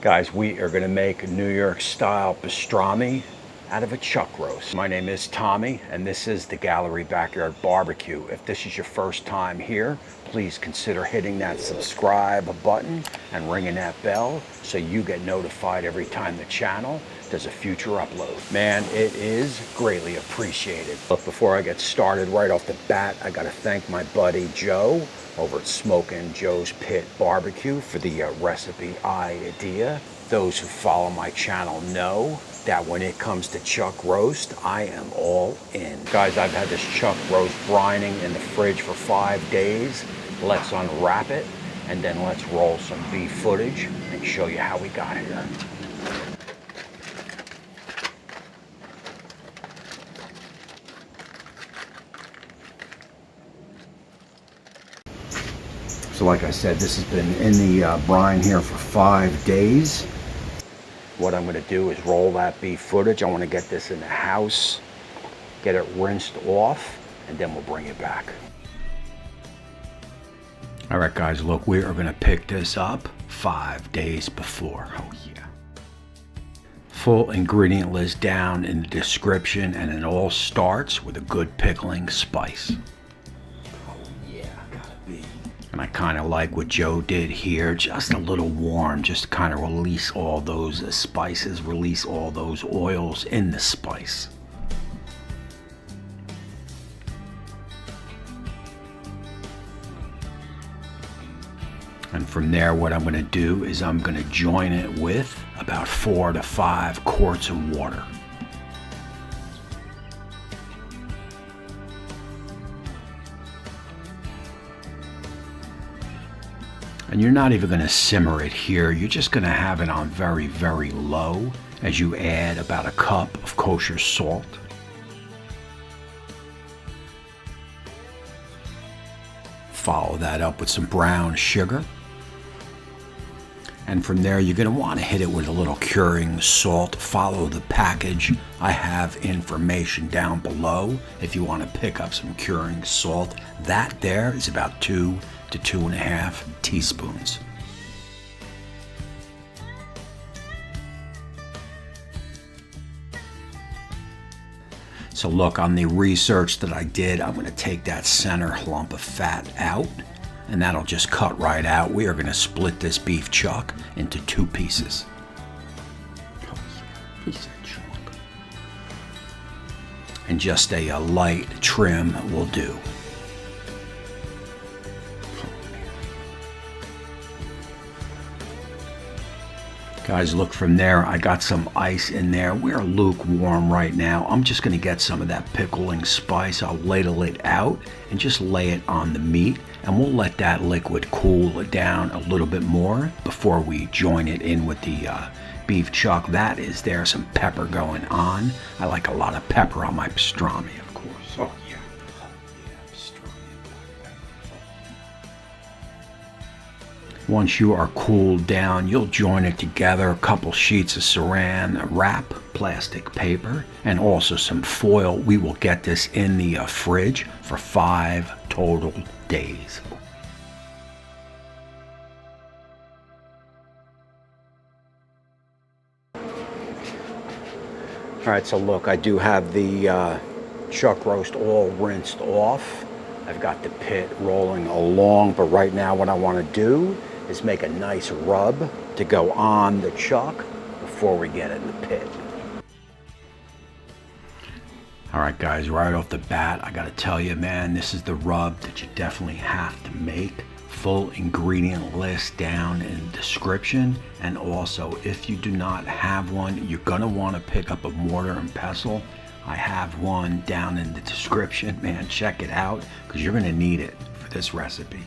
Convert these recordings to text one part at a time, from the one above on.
Guys, we are gonna make New York style pastrami out of a chuck roast. My name is Tommy, and this is the Gallery Backyard Barbecue. If this is your first time here, please consider hitting that subscribe button and ringing that bell so you get notified every time the channel does a future upload. Man, it is greatly appreciated. But before I get started, right off the bat, I gotta thank my buddy Joe over at Smokin' Joe's Pit Barbecue for the recipe idea. Those who follow my channel know that when it comes to chuck roast, I am all in. Guys, I've had this chuck roast brining in the fridge for 5 days. Let's unwrap it, and then let's roll some beef footage and show you how we got here. So like I said, this has been in the brine here for 5 days. What I'm going to do is roll that beef footage. I want to get this in the house, get it rinsed off, and then we'll bring it back. All right, guys, look, we are going to pick this up 5 days before. Oh, yeah. Full ingredient list down in the description, and it all starts with a good pickling spice. And I kind of like what Joe did here, just a little warm, just to kind of release all those spices, release all those oils in the spice. And from there, what I'm going to do is I'm going to join it with about 4 to 5 quarts of water. And you're not even going to simmer it here. You're just going to have it on very, very low as you add about a cup of kosher salt. Follow that up with some brown sugar. And from there, you're going to want to hit it with a little curing salt. Follow the package. I have information down below if you want to pick up some curing salt. That there is about 2 to 2.5 teaspoons. So look, on the research that I did, I'm going to take that center lump of fat out, and that'll just cut right out. We are going to split this beef chuck into 2 pieces. Oh, yeah. Piece of chuck. And just a light trim will do. Guys, look, from there, I got some ice in there. We're lukewarm right now. I'm just going to get some of that pickling spice. I'll ladle it out and just lay it on the meat. And we'll let that liquid cool down a little bit more before we join it in with the beef chuck. That is there, some pepper going on. I like a lot of pepper on my pastrami, of course. Oh, yeah. Once you are cooled down, you'll join it together, a couple sheets of saran wrap, plastic paper, and also some foil. We will get this in the fridge for 5 total days. All right, so look, I do have the chuck roast all rinsed off. I've got the pit rolling along, but right now what I want to do is make a nice rub to go on the chuck before we get in the pit. All right, guys, right off the bat, I gotta tell you, man, this is the rub that you definitely have to make. Full ingredient list down in the description. And also, if you do not have one, you're gonna want to pick up a mortar and pestle. I have one down in the description, man. Check it out, because you're gonna need it for this recipe.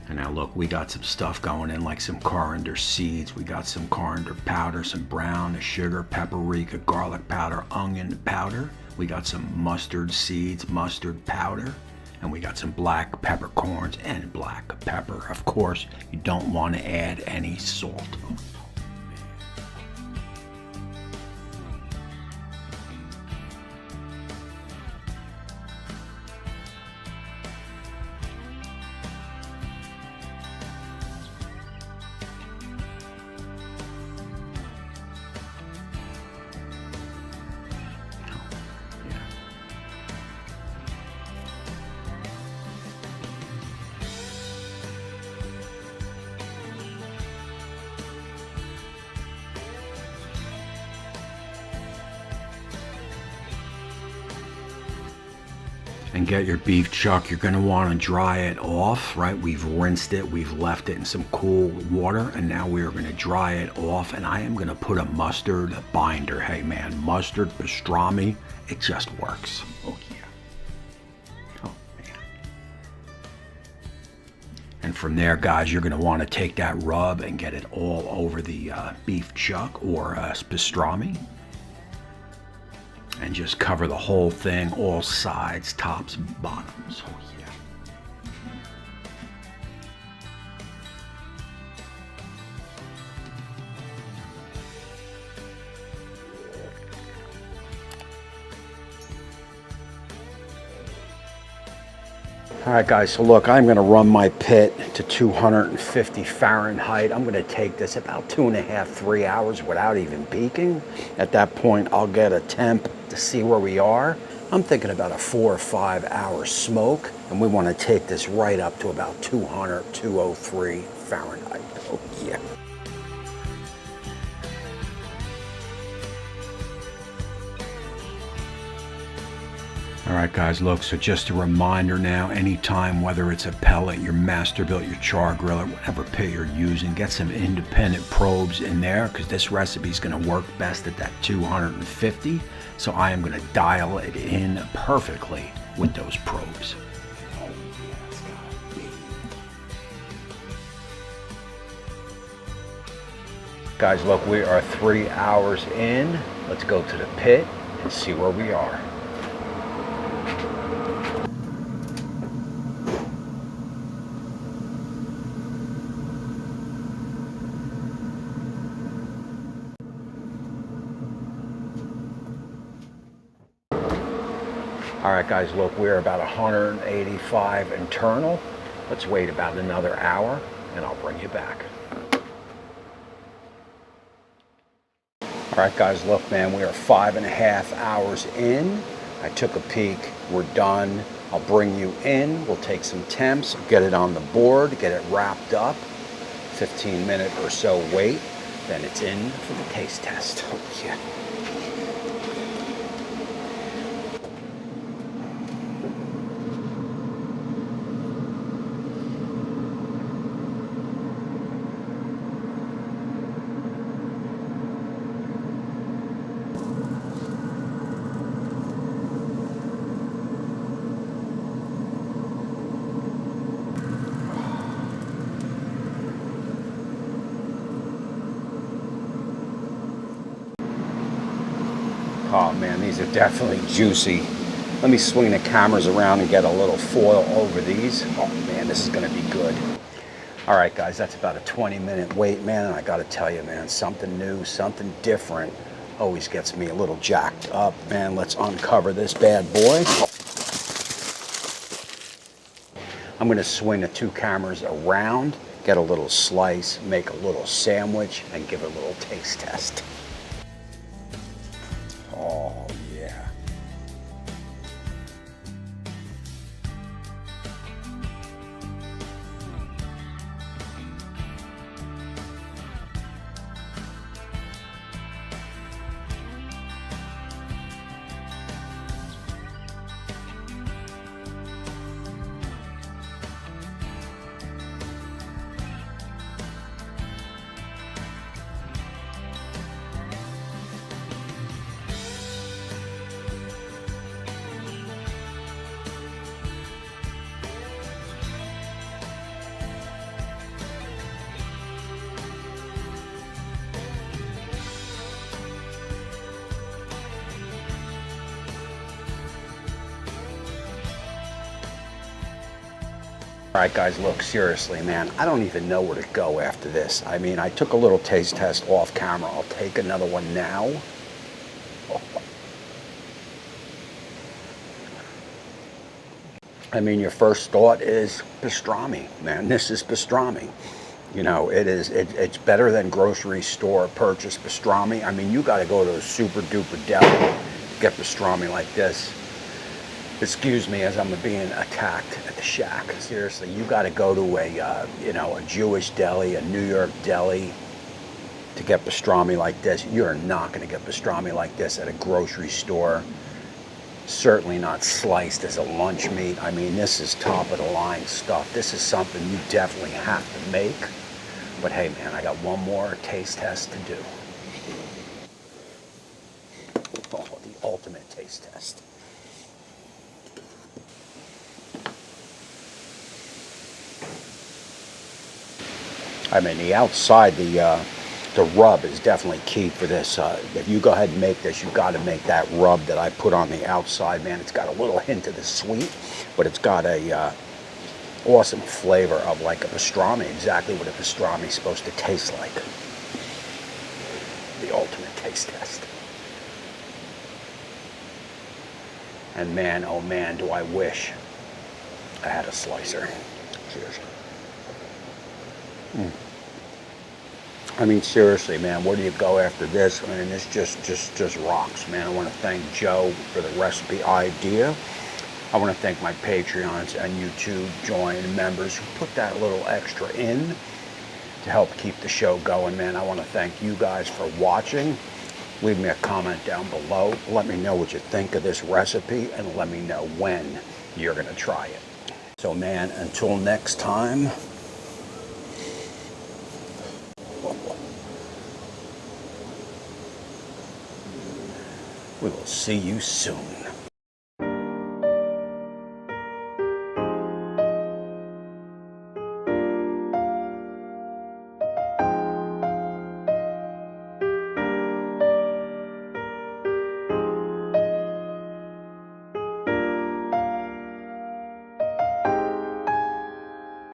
And now look, we got some stuff going in, like some coriander seeds. We got some coriander powder, some brown sugar, paprika, garlic powder, onion powder. We got some mustard seeds, mustard powder. And we got some black peppercorns and black pepper. Of course, you don't want to add any salt. And get your beef chuck. You're gonna wanna dry it off, right? We've rinsed it, we've left it in some cool water, and now we are gonna dry it off, and I am gonna put a mustard binder. Hey man, mustard, pastrami, it just works. Oh yeah. Oh man. And from there, guys, you're gonna wanna take that rub and get it all over the beef chuck or pastrami. And just cover the whole thing, all sides, tops, bottoms. Oh yeah. All right, guys, so look, I'm gonna run my pit to 250 Fahrenheit. I'm gonna take this about 2.5, 3 hours without even peeking. At that point, I'll get a temp to see where we are. I'm thinking about a 4 or 5 hour smoke, and we wanna take this right up to about 200, 203 Fahrenheit. Oh yeah. All right, guys, look, so just a reminder now, anytime, whether it's a pellet, your Masterbuilt, your char griller, whatever pit you're using, get some independent probes in there because this recipe is going to work best at that 250. So I am going to dial it in perfectly with those probes. Guys, look, we are 3 hours in. Let's go to the pit and see where we are. All right, guys, look, we're about 185 internal. Let's wait about another hour and I'll bring you back. All right, guys, look, man, we are 5.5 hours in. I took a peek, we're done. I'll bring you in, we'll take some temps, get it on the board, get it wrapped up, 15-minute or so wait, then it's in for the taste test. Oh, yeah. Oh man, these are definitely juicy. Let me swing the cameras around and get a little foil over these. Oh man, this is gonna be good. All right, guys, that's about a 20-minute wait, man. And I gotta tell you, man, something new, something different always gets me a little jacked up, man. Let's uncover this bad boy. I'm gonna swing the two cameras around, get a little slice, make a little sandwich, and give it a little taste test. Oh, yeah. All right, guys, look, seriously, man, I don't even know where to go after this. I mean, I took a little taste test off camera. I'll take another one now. Oh. I mean, your first thought is pastrami, man. This is pastrami. You know, it's better than grocery store purchase pastrami. I mean, you got to go to a super duper deli to get pastrami like this. Excuse me as I'm being attacked at the shack. Seriously, you got to go to a Jewish deli, a New York deli to get pastrami like this. You're not going to get pastrami like this at a grocery store. Certainly not sliced as a lunch meat. I mean, this is top of the line stuff. This is something you definitely have to make. But hey man, I got one more taste test to do. Oh, the ultimate taste test. I mean, the outside, the rub is definitely key for this. If you go ahead and make this, you've got to make that rub that I put on the outside, man. It's got a little hint of the sweet, but it's got a awesome flavor of like a pastrami, exactly what a pastrami is supposed to taste like. The ultimate taste test. And man, oh man, do I wish I had a slicer. Cheers. I mean, seriously, man, where do you go after this? I mean, this just rocks, man. I want to thank Joe for the recipe idea. I want to thank my Patreons and YouTube join members who put that little extra in to help keep the show going, man. I want to thank you guys for watching. Leave me a comment down below. Let me know what you think of this recipe and let me know when you're going to try it. So, man, until next time, we will see you soon.